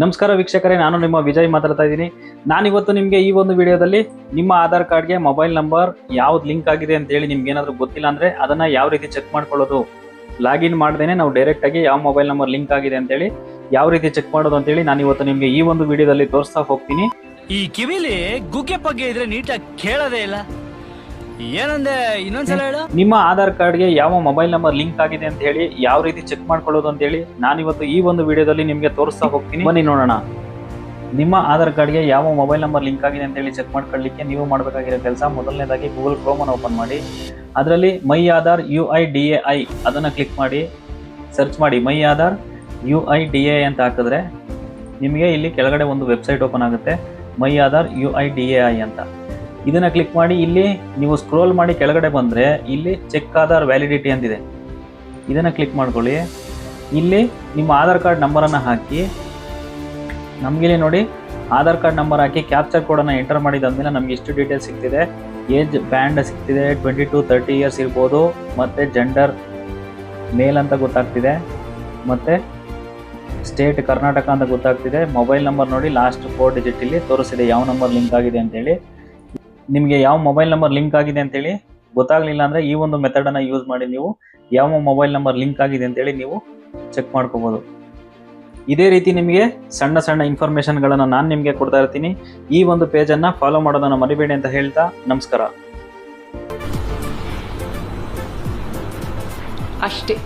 ನಮಸ್ಕಾರ ವೀಕ್ಷಕರೇ, ನಾನು ನಿಮ್ಮ ವಿಜಯ್ ಮಾತಾಡ್ತಾ ಇದ್ದೀನಿ. ನಾನಿವತ್ತು ನಿಮಗೆ ಈ ಒಂದು ವಿಡಿಯೋದಲ್ಲಿ ನಿಮ್ಮ ಆಧಾರ್ ಕಾರ್ಡ್ಗೆ ಮೊಬೈಲ್ ನಂಬರ್ ಯಾವ್ದು ಲಿಂಕ್ ಆಗಿದೆ ಅಂತ ಹೇಳಿ ನಿಮ್ಗೆ ಏನಾದರೂ ಗೊತ್ತಿಲ್ಲ ಅಂದ್ರೆ ಅದನ್ನ ಯಾವ ರೀತಿ ಚೆಕ್ ಮಾಡ್ಕೊಳ್ಳೋದು, ಲಾಗಿನ್ ಮಾಡ್ದೇನೆ ನಾವು ಡೈರೆಕ್ಟ್ ಆಗಿ ಯಾವ ಮೊಬೈಲ್ ನಂಬರ್ ಲಿಂಕ್ ಆಗಿದೆ ಅಂತ ಹೇಳಿ ಯಾವ ರೀತಿ ಚೆಕ್ ಮಾಡೋದು ಅಂತ ಹೇಳಿ ನಾನು ಇವತ್ತು ನಿಮ್ಗೆ ಈ ಒಂದು ವಿಡಿಯೋದಲ್ಲಿ ತೋರಿಸ್ತಾ ಹೋಗ್ತೀನಿ. ಈ ಕಿವಿಲಿ ಗುಗ್ಗೆ ಪಗ್ಗೆ ಇದ್ರೆ ನೀಟಾಗಿ ಕೇಳೋದೇ ಇಲ್ಲ. ಏನಂದೆ ಇನ್ನೊಂದ್ಸಲ ಹೇಳು. ನಿಮ್ಮ ಆಧಾರ್ ಕಾರ್ಡ್ಗೆ ಯಾವ ಮೊಬೈಲ್ ನಂಬರ್ ಲಿಂಕ್ ಆಗಿದೆ ಅಂತ ಹೇಳಿ ಯಾವ ರೀತಿ ಚೆಕ್ ಮಾಡ್ಕೊಳ್ಳೋದು ಅಂತ ಹೇಳಿ ನಾನಿವತ್ತು ಈ ಒಂದು ವಿಡಿಯೋದಲ್ಲಿ ನಿಮ್ಗೆ ತೋರಿಸ್ತಾ ಹೋಗ್ತೀನಿ. ಬನ್ನಿ ನೋಡೋಣ. ನಿಮ್ಮ ಆಧಾರ್ ಕಾರ್ಡ್ಗೆ ಯಾವ ಮೊಬೈಲ್ ನಂಬರ್ ಲಿಂಕ್ ಆಗಿದೆ ಅಂತ ಹೇಳಿ ಚೆಕ್ ಮಾಡ್ಕೊಳ್ಳಿಕ್ಕೆ ನೀವು ಮಾಡಬೇಕಾಗಿರೋ ಕೆಲಸ, ಮೊದಲನೇದಾಗಿ ಗೂಗಲ್ ಕ್ರೋಮ್ ಅನ್ನು ಓಪನ್ ಮಾಡಿ, ಅದರಲ್ಲಿ ಮೈ ಆಧಾರ್ UIDAI ಅದನ್ನು ಕ್ಲಿಕ್ ಮಾಡಿ ಸರ್ಚ್ ಮಾಡಿ. ಮೈ ಆಧಾರ್ UIDAI ಅಂತ ಹಾಕಿದ್ರೆ ನಿಮಗೆ ಇಲ್ಲಿ ಕೆಳಗಡೆ ಒಂದು ವೆಬ್ಸೈಟ್ ಓಪನ್ ಆಗುತ್ತೆ, ಮೈ ಆಧಾರ್ UIDAI ಅಂತ. ಇದನ್ನ ಕ್ಲಿಕ್ ಮಾಡಿ ಇಲ್ಲಿ ನೀವು ಸ್ಕ್ರೋಲ್ ಮಾಡಿ ಕೆಳಗಡೆ ಬಂದರೆ ಇಲ್ಲಿ ಚೆಕ್ ಆಧಾರ್ ವ್ಯಾಲಿಡಿಟಿ ಅಂತಿದೆ, ಇದನ್ನು ಕ್ಲಿಕ್ ಮಾಡ್ಕೊಳ್ಳಿ. ಇಲ್ಲಿ ನಿಮ್ಮ ಆಧಾರ್ ಕಾರ್ಡ್ ನಂಬರನ್ನು ಹಾಕಿ, ನಮಗಿಲ್ಲಿ ನೋಡಿ ಆಧಾರ್ ಕಾರ್ಡ್ ನಂಬರ್ ಹಾಕಿ ಕ್ಯಾಪ್ಚರ್ ಕೋಡನ್ನು ಎಂಟರ್ ಮಾಡಿದಾದ್ಮೇಲೆ ನಮಗೆ ಇಷ್ಟು ಡೀಟೇಲ್ಸ್ ಸಿಗ್ತಿದೆ. ಏಜ್ ಬ್ಯಾಂಡ್ ಸಿಗ್ತಿದೆ, 20 to 30 ಇಯರ್ಸ್ ಇರ್ಬೋದು, ಮತ್ತು ಜೆಂಡರ್ ಮೇಲ್ ಅಂತ ಗೊತ್ತಾಗ್ತಿದೆ, ಮತ್ತು ಸ್ಟೇಟ್ ಕರ್ನಾಟಕ ಅಂತ ಗೊತ್ತಾಗ್ತಿದೆ. ಮೊಬೈಲ್ ನಂಬರ್ ನೋಡಿ ಲಾಸ್ಟ್ 4 ಡಿಜಿಟ್ ಇಲ್ಲಿ ತೋರಿಸಿದೆ ಯಾವ ನಂಬರ್ ಲಿಂಕ್ ಆಗಿದೆ ಅಂತೇಳಿ. ನಿಮಗೆ ಯಾವ ಮೊಬೈಲ್ ನಂಬರ್ ಲಿಂಕ್ ಆಗಿದೆ ಅಂತೇಳಿ ಗೊತ್ತಾಗಲಿಲ್ಲ ಅಂದರೆ ಈ ಒಂದು ಮೆಥಡನ್ನು ಯೂಸ್ ಮಾಡಿ ನೀವು ಯಾವ ಮೊಬೈಲ್ ನಂಬರ್ ಲಿಂಕ್ ಆಗಿದೆ ಅಂತೇಳಿ ನೀವು ಚೆಕ್ ಮಾಡ್ಕೋಬೋದು. ಇದೇ ರೀತಿ ನಿಮಗೆ ಸಣ್ಣ ಸಣ್ಣ ಇನ್ಫಾರ್ಮೇಷನ್ಗಳನ್ನು ನಾನು ನಿಮಗೆ ಕೊಡ್ತಾ ಇರ್ತೀನಿ. ಈ ಒಂದು ಪೇಜನ್ನು ಫಾಲೋ ಮಾಡೋದನ್ನು ಮರಿಬೇಡಿ ಅಂತ ಹೇಳ್ತಾ ನಮಸ್ಕಾರ. ಅಷ್ಟೇ.